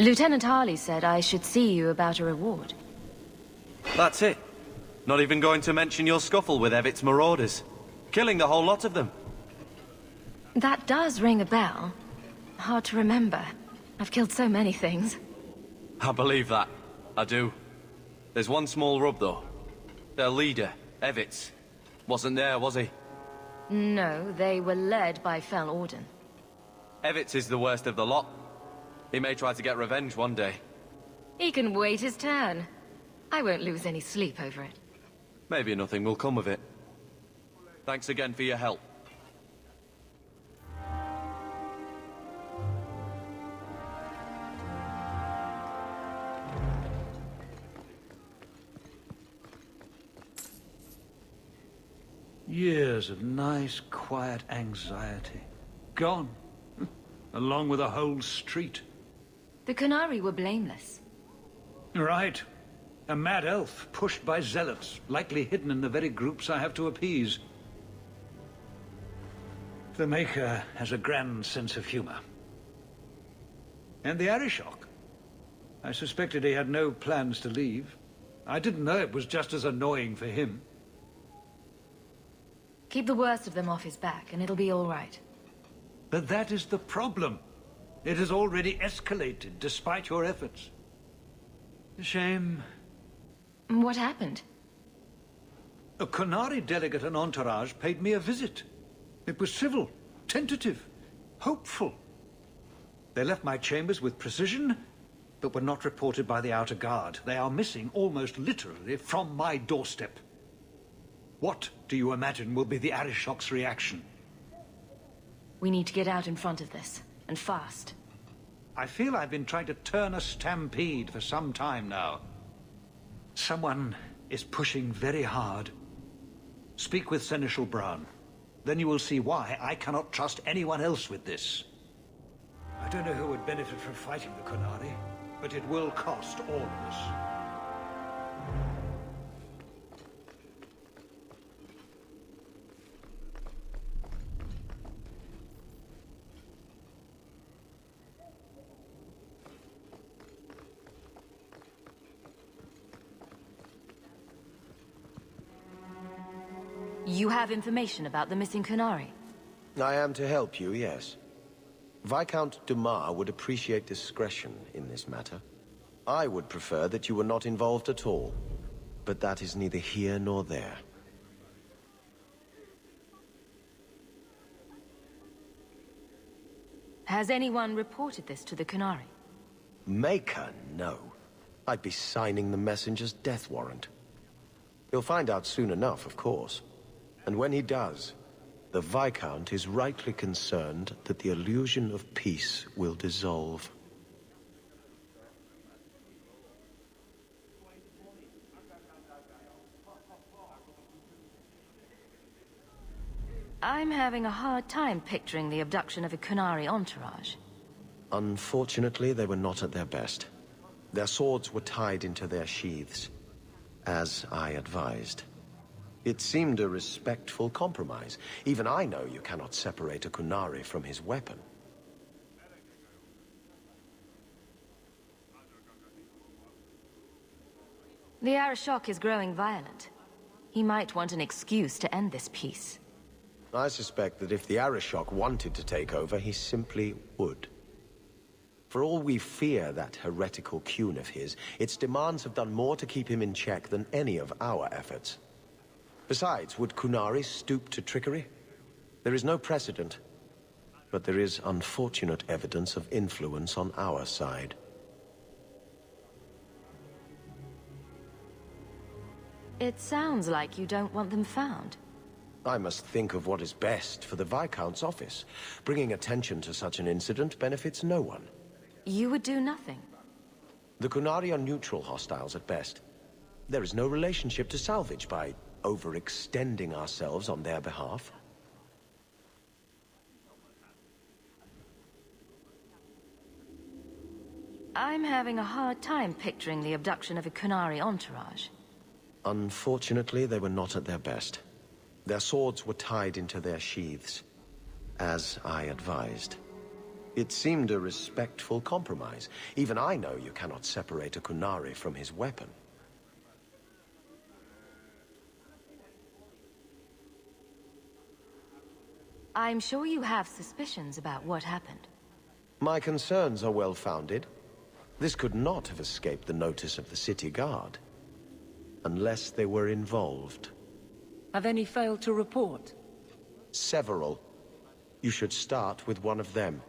Lieutenant Harley said I should see you about a reward. That's it. Not even going to mention your scuffle with Evit's marauders. Killing the whole lot of them. That does ring a bell. Hard to remember. I've killed so many things. I believe that. I do. There's one small rub, though. Their leader, Evit's, wasn't there, was he? No, they were led by Fel Orden. Evit's is the worst of the lot. He may try to get revenge one day. He can wait his turn. I won't lose any sleep over it. Maybe nothing will come of it. Thanks again for your help. Years of nice, quiet anxiety. Gone. Along with a whole street. The Qunari were blameless. Right. A mad elf pushed by zealots, likely hidden in the very groups I have to appease. The Maker has a grand sense of humor. And the Arishok. I suspected he had no plans to leave. I didn't know it was just as annoying for him. Keep the worst of them off his back, and it'll be all right. But that is the problem. It has already escalated, despite your efforts. A shame. What happened? A Qunari delegate and entourage paid me a visit. It was civil, tentative, hopeful. They left my chambers with precision, but were not reported by the outer guard. They are missing, almost literally, from my doorstep. What do you imagine will be the Arishok's reaction? We need to get out in front of this, and fast. I feel I've been trying to turn a stampede for some time now. Someone is pushing very hard. Speak with Seneschal Brown. Then you will see why I cannot trust anyone else with this. I don't know who would benefit from fighting the Qunari, but it will cost all of us. You have information about the missing Qunari? I am to help you, yes. Viscount Dumas would appreciate discretion in this matter. I would prefer that you were not involved at all. But that is neither here nor there. Has anyone reported this to the Qunari? Maker, no. I'd be signing the messenger's death warrant. He'll find out soon enough, of course. And when he does, the Viscount is rightly concerned that the illusion of peace will dissolve. I'm having a hard time picturing the abduction of a Qunari entourage. Unfortunately, they were not at their best. Their swords were tied into their sheaths, as I advised. It seemed a respectful compromise. Even I know you cannot separate a Qunari from his weapon. The Arishok is growing violent. He might want an excuse to end this peace. I suspect that if the Arishok wanted to take over, he simply would. For all we fear that heretical Qun of his, its demands have done more to keep him in check than any of our efforts. Besides, would Qunari stoop to trickery? There is no precedent, but there is unfortunate evidence of influence on our side. It sounds like you don't want them found. I must think of what is best for the Viscount's office. Bringing attention to such an incident benefits no one. You would do nothing. The Qunari are neutral hostiles at best. There is no relationship to salvage by overextending ourselves on their behalf. I'm having a hard time picturing the abduction of a Qunari entourage. Unfortunately, they were not at their best. Their swords were tied into their sheaths, as I advised. It seemed a respectful compromise. Even I know you cannot separate a Kunari from his weapon. I'm sure you have suspicions about what happened. My concerns are well-founded. This could not have escaped the notice of the city guard. Unless they were involved. Have any failed to report? Several. You should start with one of them.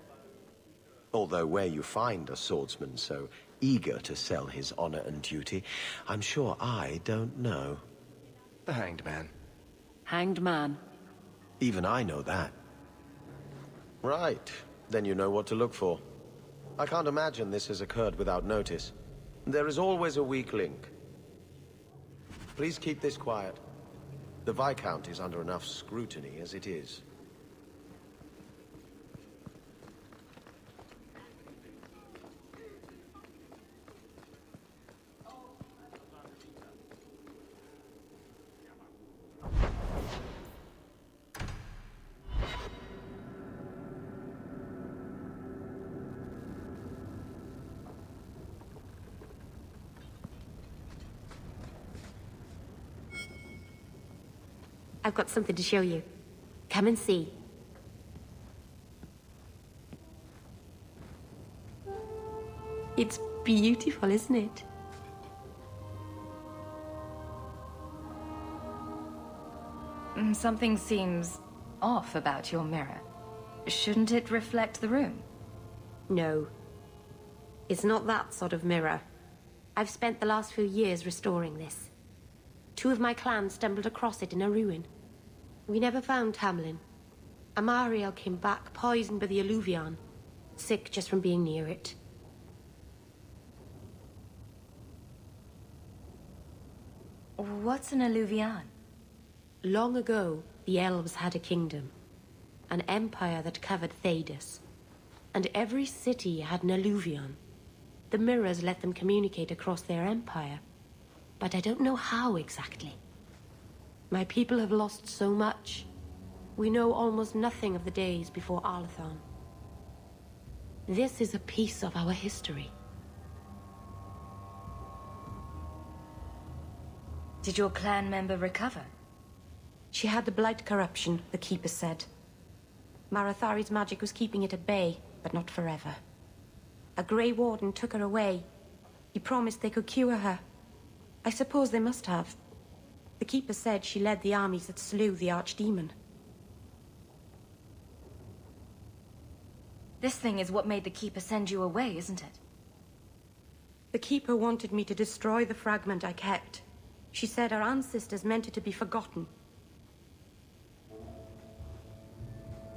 Although where you find a swordsman so eager to sell his honor and duty, I'm sure I don't know. The Hanged Man. Hanged Man. Even I know that. Right. Then you know what to look for. I can't imagine this has occurred without notice. There is always a weak link. Please keep this quiet. The Viscount is under enough scrutiny as it is. I've got something to show you. Come and see. It's beautiful, isn't it? Something seems off about your mirror. Shouldn't it reflect the room? No. It's not that sort of mirror. I've spent the last few years restoring this. 2 of my clan stumbled across it in a ruin. We never found Tamlin. Mahariel came back poisoned by the alluvion, sick just from being near it. What's an alluvion? Long ago, the elves had a kingdom. An empire that covered Thedas. And every city had an alluvion. The mirrors let them communicate across their empire. But I don't know how exactly. My people have lost so much. We know almost nothing of the days before Arlathan. This is a piece of our history. Did your clan member recover? She had the blight corruption, the Keeper said. Marathari's magic was keeping it at bay, but not forever. A Grey Warden took her away. He promised they could cure her. I suppose they must have. The Keeper said she led the armies that slew the Archdemon. This thing is what made the Keeper send you away, isn't it? The Keeper wanted me to destroy the fragment I kept. She said our ancestors meant it to be forgotten.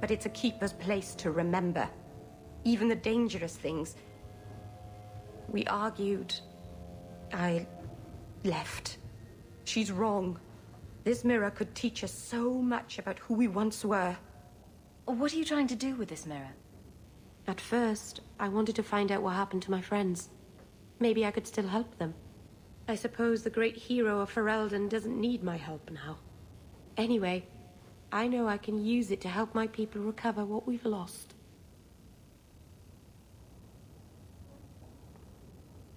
But it's a Keeper's place to remember. Even the dangerous things. We argued. I left. She's wrong. This mirror could teach us so much about who we once were. What are you trying to do with this mirror? At first, I wanted to find out what happened to my friends. Maybe I could still help them. I suppose the great hero of Ferelden doesn't need my help now. Anyway, I know I can use it to help my people recover what we've lost.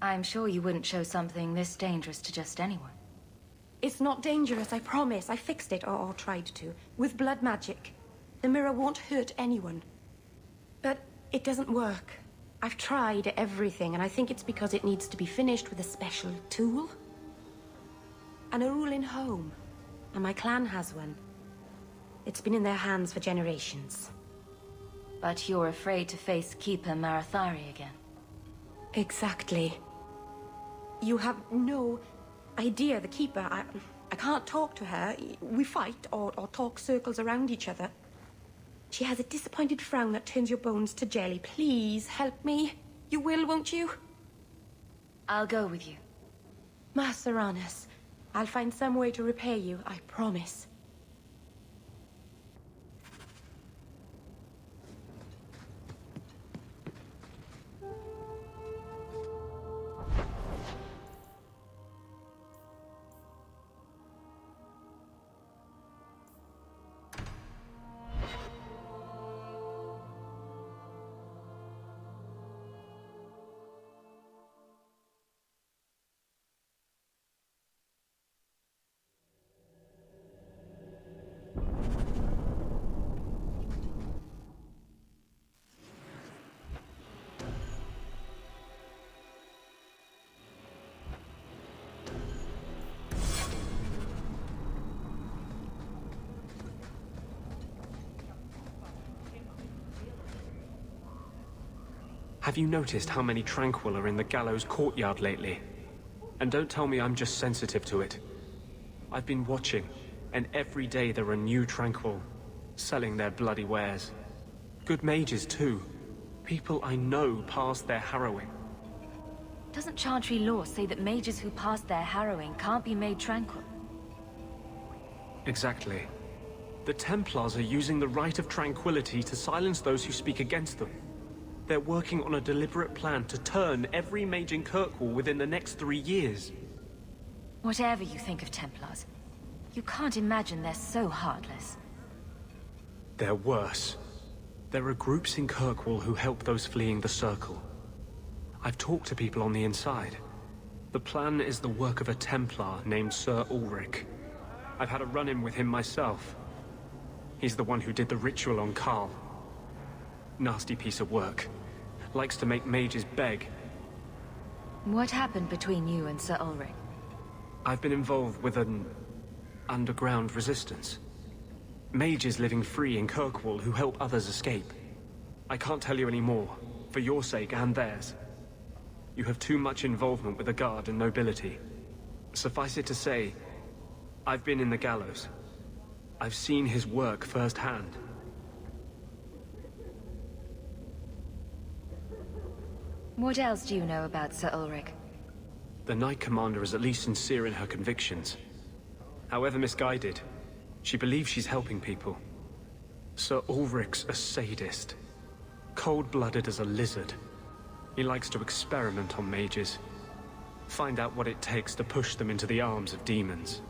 I'm sure you wouldn't show something this dangerous to just anyone. It's not dangerous, I promise. I fixed it, or tried to, with blood magic. The mirror won't hurt anyone. But it doesn't work. I've tried everything, and I think it's because it needs to be finished with a special tool. An Arulin home. And my clan has one. It's been in their hands for generations. But you're afraid to face Keeper Marathari again. Exactly. You have no idea, the Keeper. I can't talk to her. We fight or talk circles around each other. She has a disappointed frown that turns your bones to jelly. Please, help me. You will, won't you? I'll go with you. Maceranus, I'll find some way to repay you, I promise. Have you noticed how many Tranquil are in the gallows courtyard lately? And don't tell me I'm just sensitive to it. I've been watching, and every day there are new Tranquil, selling their bloody wares. Good mages too. People I know pass their harrowing. Doesn't Chantry law say that mages who pass their harrowing can't be made tranquil? Exactly. The Templars are using the right of tranquility to silence those who speak against them. They're working on a deliberate plan to turn every mage in Kirkwall within the next 3 years. Whatever you think of Templars, you can't imagine they're so heartless. They're worse. There are groups in Kirkwall who help those fleeing the Circle. I've talked to people on the inside. The plan is the work of a Templar named Sir Ulrich. I've had a run-in with him myself. He's the one who did the ritual on Karl. Nasty piece of work. Likes to make mages beg. What happened between you and Sir Ulrich? I've been involved with an underground resistance. Mages living free in Kirkwall who help others escape. I can't tell you any more, for your sake and theirs. You have too much involvement with the Guard and nobility. Suffice it to say, I've been in the gallows. I've seen his work firsthand. What else do you know about Sir Ulrich? The Knight Commander is at least sincere in her convictions. However misguided, she believes she's helping people. Sir Ulrich's a sadist. Cold-blooded as a lizard. He likes to experiment on mages. Find out what it takes to push them into the arms of demons.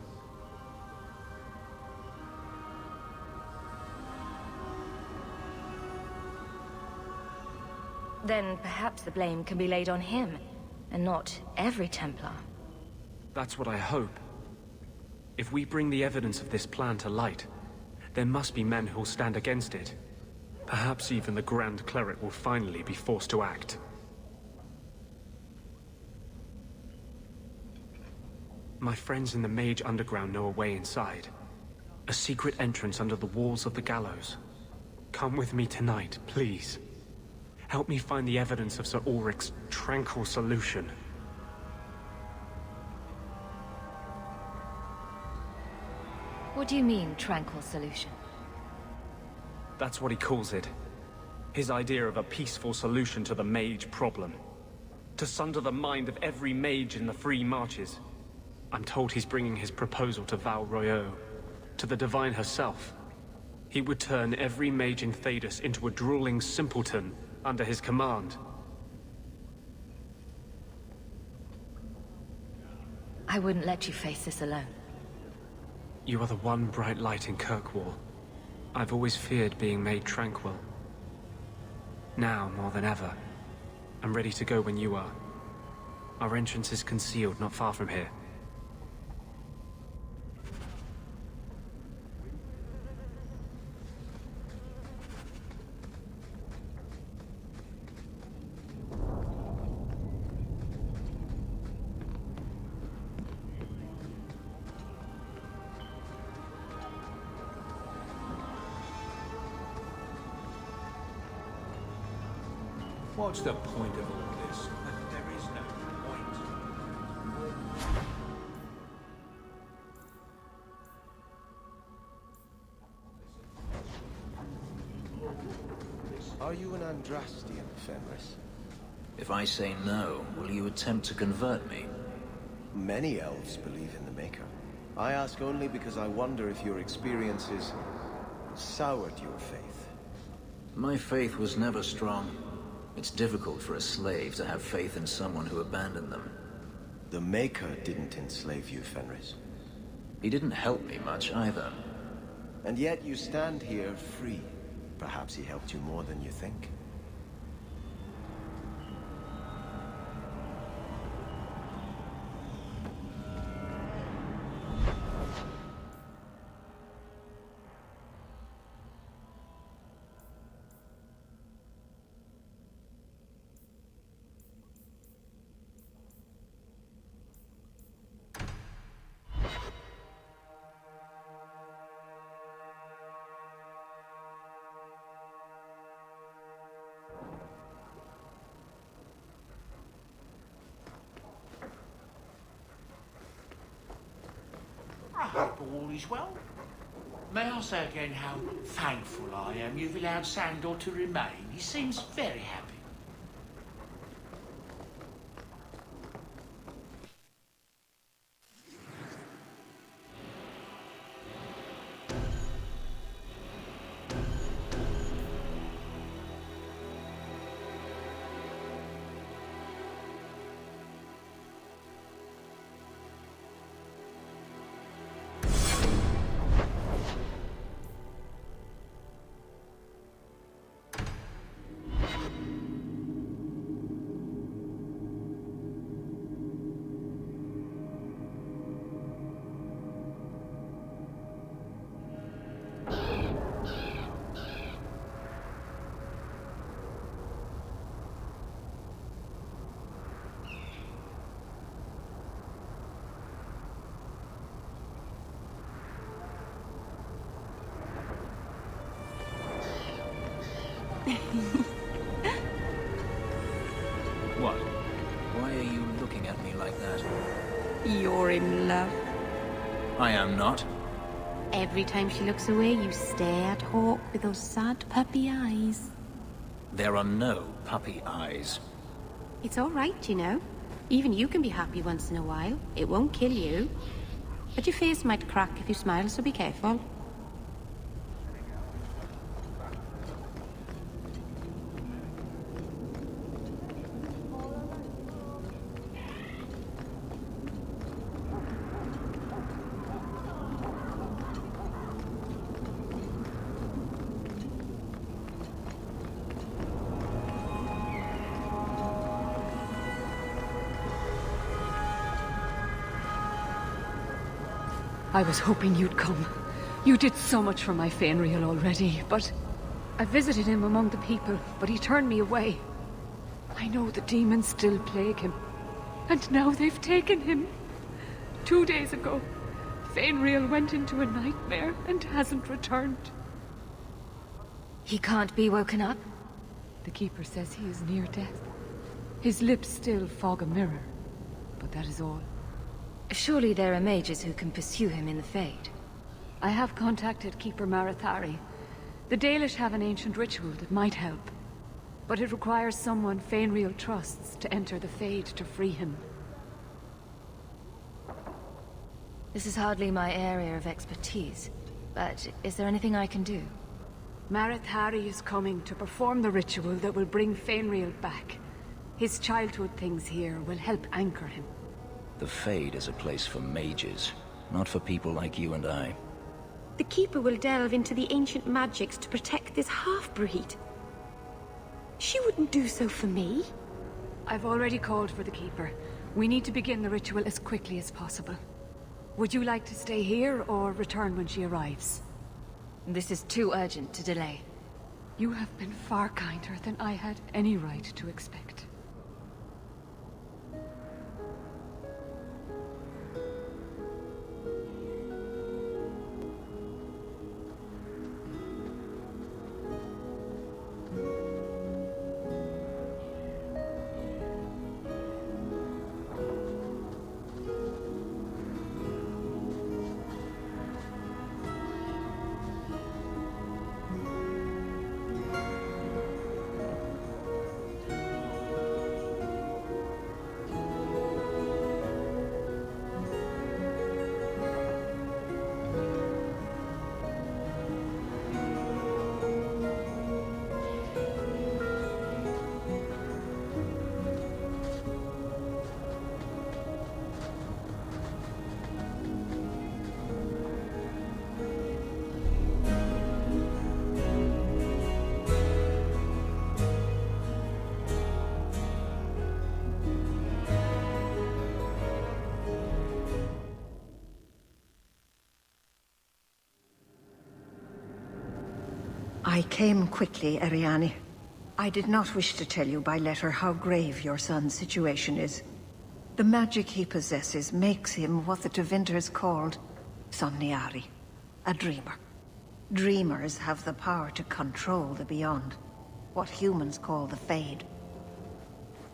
Then perhaps the blame can be laid on him, and not every Templar. That's what I hope. If we bring the evidence of this plan to light, there must be men who'll stand against it. Perhaps even the Grand Cleric will finally be forced to act. My friends in the Mage Underground know a way inside. A secret entrance under the walls of the gallows. Come with me tonight, please. Help me find the evidence of Sir Ulrich's tranquil solution. What do you mean, tranquil solution? That's what he calls it. His idea of a peaceful solution to the mage problem. To sunder the mind of every mage in the Free Marches. I'm told he's bringing his proposal to Val Royeaux, to the Divine herself. He would turn every mage in Thedas into a drooling simpleton under his command. I wouldn't let you face this alone. You are the one bright light in Kirkwall. I've always feared being made tranquil. Now, more than ever, I'm ready to go when you are. Our entrance is concealed not far from here. What's the point of all this? There is no point. Are you an Andrastian, Fenris? If I say no, will you attempt to convert me? Many elves believe in the Maker. I ask only because I wonder if your experiences soured your faith. My faith was never strong. It's difficult for a slave to have faith in someone who abandoned them. The Maker didn't enslave you, Fenris. He didn't help me much either. And yet you stand here free. Perhaps he helped you more than you think. I hope all is well. May I say again how thankful I am you've allowed Sandor to remain. He seems very happy. What? Why are you looking at me like that? You're in love. I am not. Every time she looks away, you stare at Hawke with those sad puppy eyes. There are no puppy eyes. It's all right, you know. Even you can be happy once in a while. It won't kill you. But your face might crack if you smile, so be careful. I was hoping you'd come. You did so much for my Fenris already, but... I visited him among the people, but he turned me away. I know the demons still plague him. And now they've taken him. 2 days ago, Fenris went into a nightmare and hasn't returned. He can't be woken up? The Keeper says he is near death. His lips still fog a mirror, but that is all. Surely there are mages who can pursue him in the Fade. I have contacted Keeper Marithari. The Dalish have an ancient ritual that might help. But it requires someone Fenris trusts to enter the Fade to free him. This is hardly my area of expertise, but is there anything I can do? Marithari is coming to perform the ritual that will bring Fenris back. His childhood things here will help anchor him. The Fade is a place for mages, not for people like you and I. The Keeper will delve into the ancient magics to protect this half-breed. She wouldn't do so for me. I've already called for the Keeper. We need to begin the ritual as quickly as possible. Would you like to stay here or return when she arrives? This is too urgent to delay. You have been far kinder than I had any right to expect. I came quickly, Ariane. I did not wish to tell you by letter how grave your son's situation is. The magic he possesses makes him what the Tevinters called Somniari, a dreamer. Dreamers have the power to control the beyond, what humans call the Fade.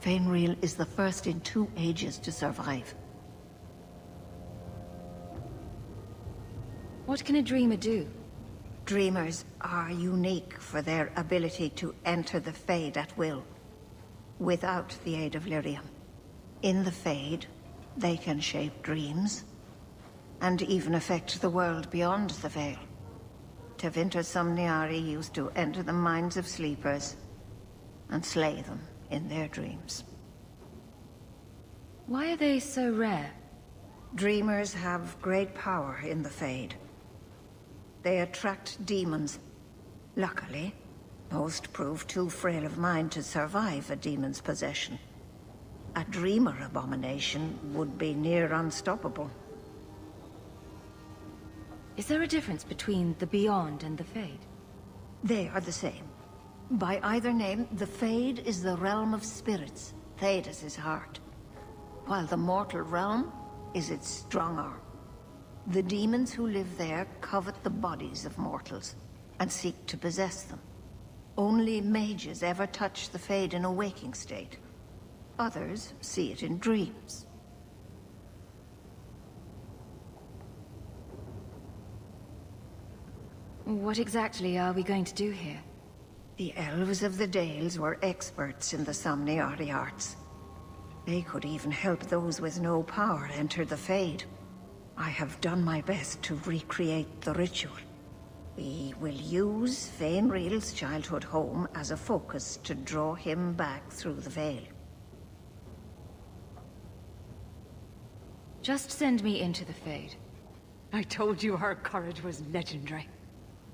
Fenris is the first in 2 ages to survive. What can a dreamer do? Dreamers are unique for their ability to enter the Fade at will, without the aid of Lyrium. In the Fade, they can shape dreams, and even affect the world beyond the Veil. Tevinter Somniari used to enter the minds of sleepers, and slay them in their dreams. Why are they so rare? Dreamers have great power in the Fade. They attract demons. Luckily, most prove too frail of mind to survive a demon's possession. A dreamer abomination would be near unstoppable. Is there a difference between the Beyond and the Fade? They are the same. By either name, the Fade is the realm of spirits, Thedas' heart, while the mortal realm is its strong arm. The demons who live there covet the bodies of mortals, and seek to possess them. Only mages ever touch the Fade in a waking state. Others see it in dreams. What exactly are we going to do here? The elves of the Dales were experts in the Somniari arts. They could even help those with no power enter the Fade. I have done my best to recreate the ritual. We will use Fenriel's childhood home as a focus to draw him back through the Veil. Just send me into the Fade. I told you her courage was legendary.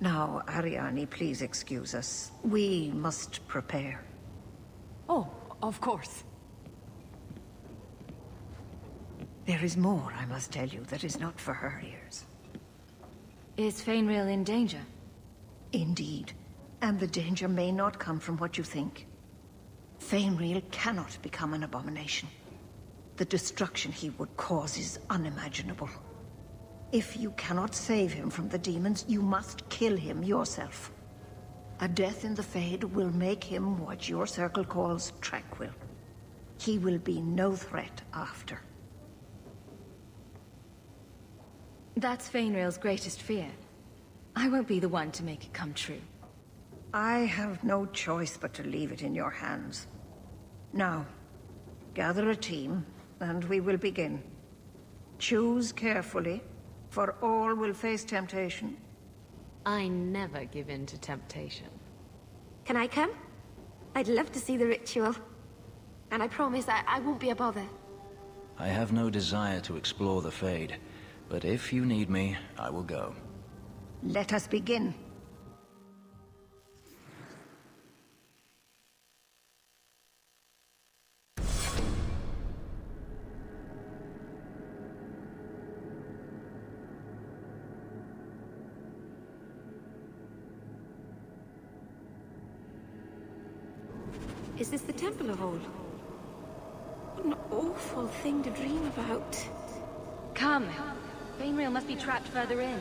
Now, Ariane, please excuse us. We must prepare. Oh, of course. There is more I must tell you that is not for her ears. Is Fenriel in danger? Indeed. And the danger may not come from what you think. Fenriel cannot become an abomination. The destruction he would cause is unimaginable. If you cannot save him from the demons, you must kill him yourself. A death in the Fade will make him what your circle calls tranquil. He will be no threat after. That's Fenriel's greatest fear. I won't be the one to make it come true. I have no choice but to leave it in your hands. Now, gather a team, and we will begin. Choose carefully, for all will face temptation. I never give in to temptation. Can I come? I'd love to see the ritual. And I promise I won't be a bother. I have no desire to explore the Fade, but if you need me, I will go. Let us begin. Is this the Temple of Old? What an awful thing to dream about. Come. Fenriel must be trapped further in.